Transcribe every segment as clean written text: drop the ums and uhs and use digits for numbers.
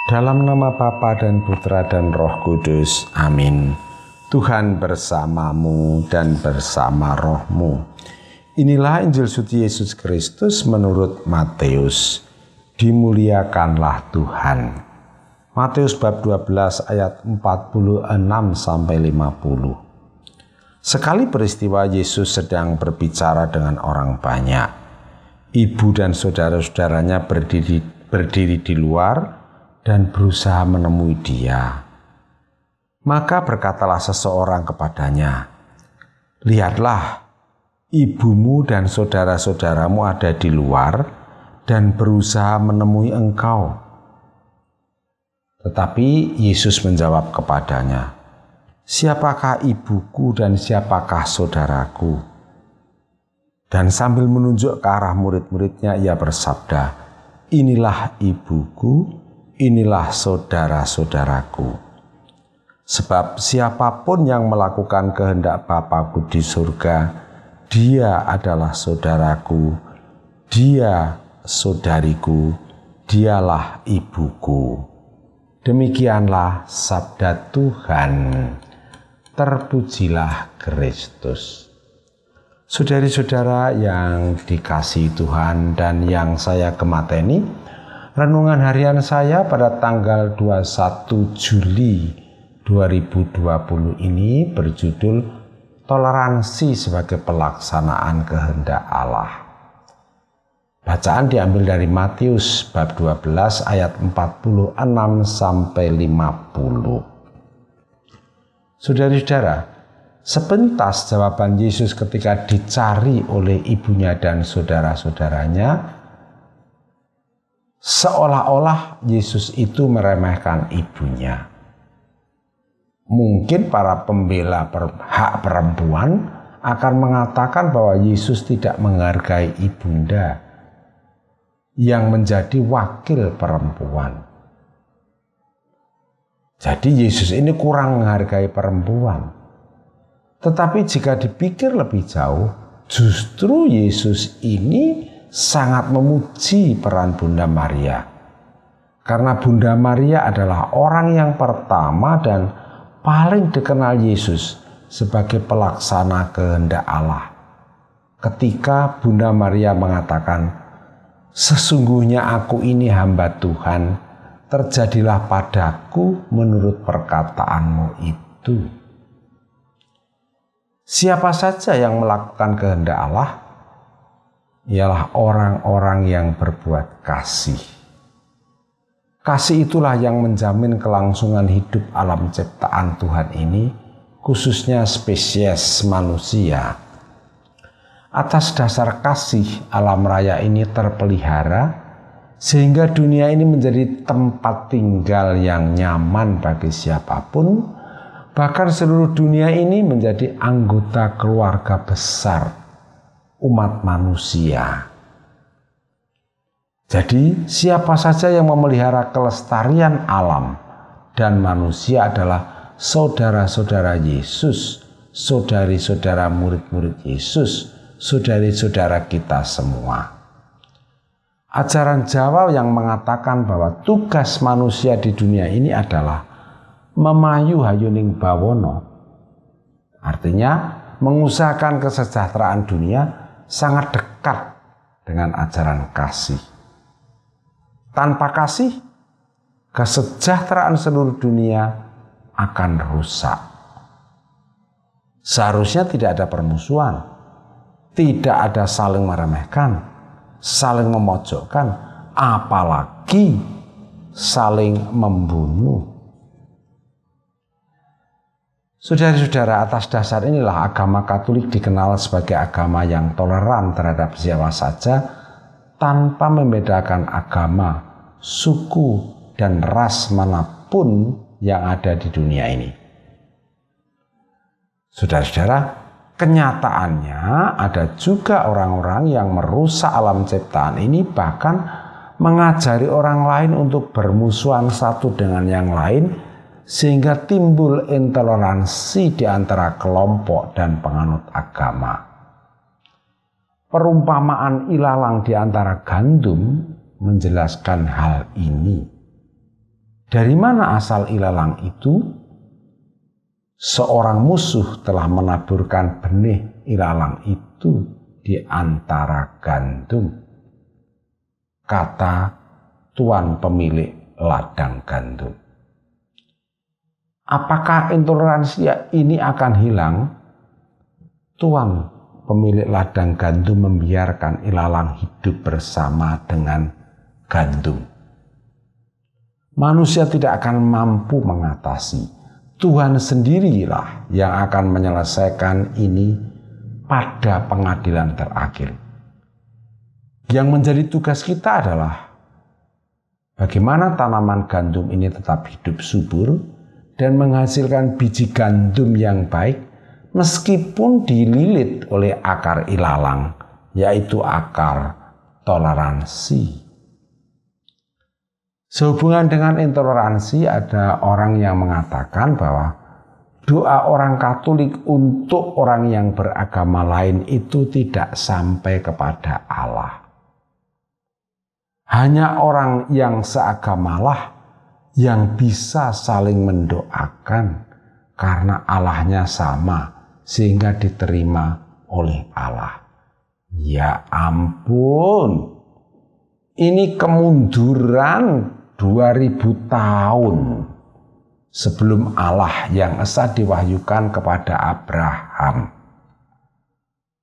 Dalam nama Bapa dan Putra dan Roh Kudus. Amin. Tuhan bersamamu dan bersama rohmu. Inilah Injil suci Yesus Kristus menurut Matius. Dimuliakanlah Tuhan. Matius bab 12 ayat 46 sampai 50. Sekali peristiwa Yesus sedang berbicara dengan orang banyak. Ibu dan saudara-saudaranya berdiri di luar dan berusaha menemui dia. Maka berkatalah seseorang kepadanya, "Lihatlah, ibumu dan saudara-saudaramu ada di luar dan berusaha menemui engkau." Tetapi Yesus menjawab kepadanya, "Siapakah ibuku dan siapakah saudaraku?" Dan sambil menunjuk ke arah murid-muridnya, ia bersabda, "Inilah ibuku, inilah saudara-saudaraku. Sebab siapapun yang melakukan kehendak Bapa-Ku di surga, dia adalah saudaraku, dia saudariku, dialah ibuku." Demikianlah sabda Tuhan. Terpujilah Kristus. Saudari-saudara yang dikasihi Tuhan dan yang saya gemateni, renungan harian saya pada tanggal 21 Juli 2020 ini berjudul Toleransi sebagai pelaksanaan kehendak Allah. Bacaan diambil dari Matius bab 12 ayat 46 sampai 50. Saudari-saudara, sepintas jawaban Yesus ketika dicari oleh ibunya dan saudara-saudaranya, seolah-olah Yesus itu meremehkan ibunya. Mungkin para pembela hak perempuan akan mengatakan bahwa Yesus tidak menghargai ibunda yang menjadi wakil perempuan. Jadi Yesus ini kurang menghargai perempuan. Tetapi jika dipikir lebih jauh, justru Yesus ini sangat memuji peran Bunda Maria. Karena Bunda Maria adalah orang yang pertama dan paling dikenal Yesus sebagai pelaksana kehendak Allah. Ketika Bunda Maria mengatakan, "Sesungguhnya aku ini hamba Tuhan, terjadilah padaku menurut perkataanmu itu." Siapa saja yang melakukan kehendak Allah ialah orang-orang yang berbuat kasih. Kasih itulah yang menjamin kelangsungan hidup alam ciptaan Tuhan ini, khususnya spesies manusia. Atas dasar kasih, alam raya ini terpelihara, sehingga dunia ini menjadi tempat tinggal yang nyaman bagi siapapun, bahkan seluruh dunia ini menjadi anggota keluarga besar umat manusia. Jadi siapa saja yang memelihara kelestarian alam dan manusia adalah saudara-saudara Yesus, saudari-saudara murid-murid Yesus, saudari-saudara kita semua. Ajaran Jawa yang mengatakan bahwa tugas manusia di dunia ini adalah memayu hayuning bawono, artinya mengusahakan kesejahteraan dunia, sangat dekat dengan ajaran kasih. Tanpa kasih, kesejahteraan seluruh dunia akan rusak. Seharusnya tidak ada permusuhan, tidak ada saling meremehkan, saling memojokkan, apalagi saling membunuh. Saudara-saudara, atas dasar inilah agama Katolik dikenal sebagai agama yang toleran terhadap siapa saja tanpa membedakan agama, suku, dan ras manapun yang ada di dunia ini. Saudara-saudara, kenyataannya ada juga orang-orang yang merusak alam ciptaan ini, bahkan mengajari orang lain untuk bermusuhan satu dengan yang lain, sehingga timbul intoleransi di antara kelompok dan penganut agama. Perumpamaan ilalang di antara gandum menjelaskan hal ini. Dari mana asal ilalang itu? Seorang musuh telah menaburkan benih ilalang itu di antara gandum, kata tuan pemilik ladang gandum. Apakah intoleransi ini akan hilang? Tuan pemilik ladang gandum membiarkan ilalang hidup bersama dengan gandum. Manusia tidak akan mampu mengatasi. Tuhan sendirilah yang akan menyelesaikan ini pada pengadilan terakhir. Yang menjadi tugas kita adalah bagaimana tanaman gandum ini tetap hidup subur dan menghasilkan biji gandum yang baik meskipun dililit oleh akar ilalang, yaitu akar toleransi. Sehubungan dengan intoleransi, ada orang yang mengatakan bahwa doa orang Katolik untuk orang yang beragama lain itu tidak sampai kepada Allah. Hanya orang yang seagamalah yang bisa saling mendoakan karena Allahnya sama sehingga diterima oleh Allah. Ya ampun, ini kemunduran 2000 tahun sebelum Allah yang esa diwahyukan kepada Abraham.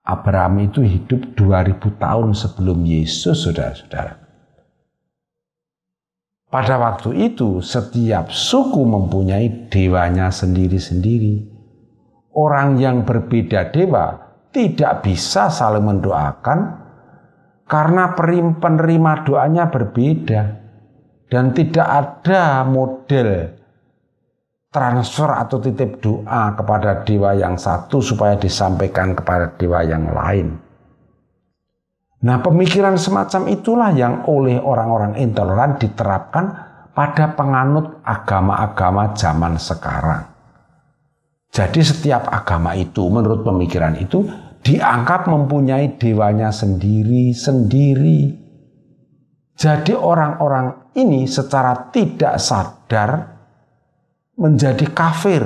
Abraham itu hidup 2000 tahun sebelum Yesus, saudara-saudara. Pada waktu itu setiap suku mempunyai dewanya sendiri-sendiri. Orang yang berbeda dewa tidak bisa saling mendoakan karena penerima doanya berbeda. Dan tidak ada model transfer atau titip doa kepada dewa yang satu supaya disampaikan kepada dewa yang lain. Nah, pemikiran semacam itulah yang oleh orang-orang intoleran diterapkan pada penganut agama-agama zaman sekarang. Jadi setiap agama itu menurut pemikiran itu dianggap mempunyai dewanya sendiri-sendiri. Jadi orang-orang ini secara tidak sadar menjadi kafir.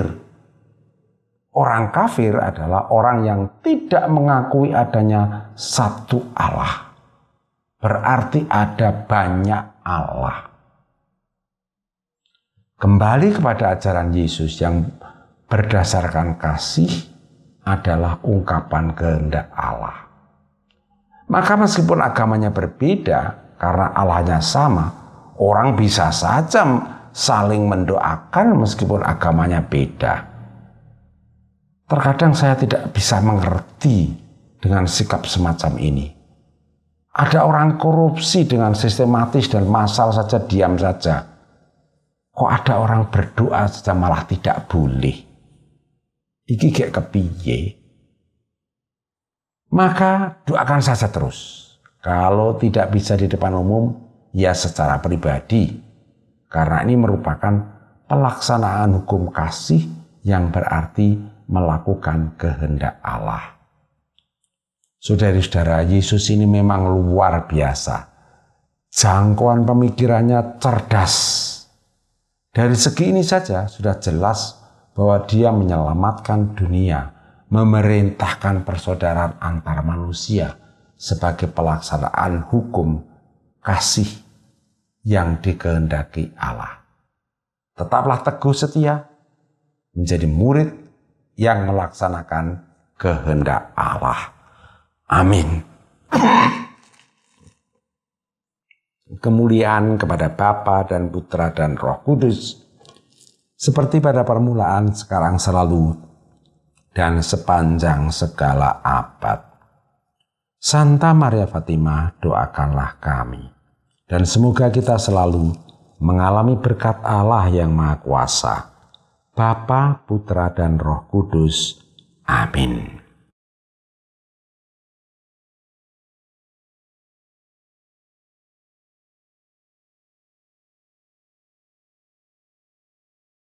Orang kafir adalah orang yang tidak mengakui adanya satu Allah. Berarti ada banyak Allah. Kembali kepada ajaran Yesus yang berdasarkan kasih adalah ungkapan kehendak Allah. Maka meskipun agamanya berbeda, karena Allahnya sama, orang bisa saja saling mendoakan meskipun agamanya beda. Terkadang saya tidak bisa mengerti dengan sikap semacam ini. Ada orang korupsi dengan sistematis dan massal saja diam saja. Kok ada orang berdoa saja malah tidak boleh? Iki kayak kepiye? Maka doakan saja terus. Kalau tidak bisa di depan umum, ya secara pribadi. Karena ini merupakan pelaksanaan hukum kasih yang berarti melakukan kehendak Allah. Saudara-saudara, Yesus ini memang luar biasa. Jangkauan pemikirannya cerdas. Dari segi ini saja sudah jelas bahwa dia menyelamatkan dunia, memerintahkan persaudaraan antar manusia sebagai pelaksanaan hukum kasih yang dikehendaki Allah. Tetaplah teguh setia, menjadi murid yang melaksanakan kehendak Allah. Amin. Kemuliaan kepada Bapa dan Putra dan Roh Kudus, seperti pada permulaan, sekarang, selalu, dan sepanjang segala abad. Santa Maria Fatima, doakanlah kami. Dan semoga kita selalu mengalami berkat Allah yang Maha Kuasa, Bapa, Putra, dan Roh Kudus. Amin.